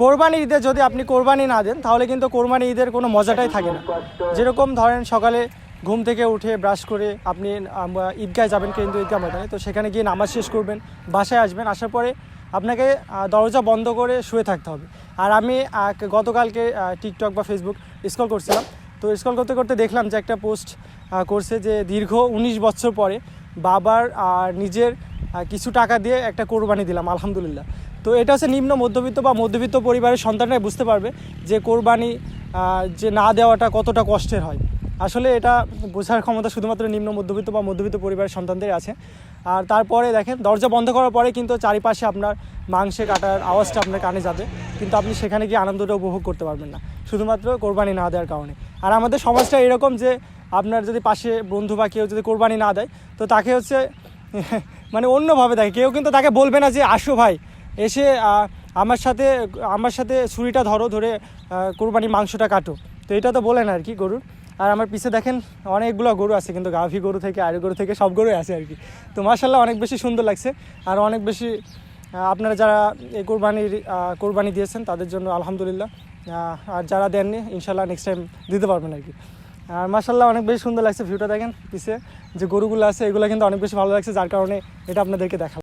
কোরবানি ঈদে যদি আপনি কোরবানি না দেন তাহলে কিন্তু কোরবানি ঈদের কোনো মজাটাই থাকে না। যেরকম ধরেন সকালে ঘুম থেকে উঠে ব্রাশ করে আপনি ঈদগায় যাবেন, কিন্তু ঈদগাহ ময়দানে, তো সেখানে গিয়ে নামাজ শেষ করবেন, বাসায় আসবেন, আসার পরে আপনাকে দরজা বন্ধ করে শুয়ে থাকতে হবে। আর আমি গতকালকে টিকটক বা ফেসবুক স্ক্রল করছিলাম, তো স্ক্রল করতে করতে দেখলাম যে একটা পোস্ট করছে যে দীর্ঘ 19 বছর পরে বাবার নিজের কিছু টাকা দিয়ে একটা কোরবানি দিলাম, আলহামদুলিল্লাহ। তো এটা হচ্ছে নিম্ন মধ্যবিত্ত বা মধ্যবিত্ত পরিবারের সন্তানরাই বুঝতে পারবে যে কোরবানি যে না দেওয়াটা কতটা কষ্টের হয়। আসলে এটা বোঝার ক্ষমতা শুধুমাত্র নিম্ন মধ্যবিত্ত বা মধ্যবিত্ত পরিবারের সন্তানদের আছে। আর তারপরে দেখেন দরজা বন্ধ করার পরে কিন্তু চারিপাশে আপনার মাংসে কাটার আওয়াজটা আপনার কানে যাবে, কিন্তু আপনি সেখানে গিয়ে আনন্দটা উপভোগ করতে পারবেন না, শুধুমাত্র কোরবানি না দেওয়ার কারণে। আর আমাদের সমাজটা এরকম যে আপনার যদি পাশে বন্ধু বা কেউ যদি কোরবানি না দেয় তো তাকে হচ্ছে মানে অন্যভাবে দেখে, কেউ কিন্তু তাকে বলবে না যে আসো ভাই এসে আমার সাথে ছুরিটা ধরে কোরবানির মাংসটা কাটো, তো এটা তো বলে না আর কি গরুর। আর আমার পিছে দেখেন অনেকগুলো গরু আছে, কিন্তু গাভী গরু থেকে আর গরু থেকে সব গরুই আছে আর কি। তো মাশাআল্লাহ অনেক বেশি সুন্দর লাগছে। আর অনেক বেশি আপনারা যারা এই কোরবানি দিয়েছেন তাদের জন্য আলহামদুলিল্লাহ। আর যারা দেননি ইনশাল্লাহ নেক্সট টাইম দিতে পারবেন আর কি। আর মাশাআল্লাহ অনেক বেশি সুন্দর লাগছে, ভিউটা দেখেন পিছে যে গরুগুলো আছে এগুলো কিন্তু অনেক বেশি ভালো লাগছে, যার কারণে এটা আপনাদেরকে দেখালাম।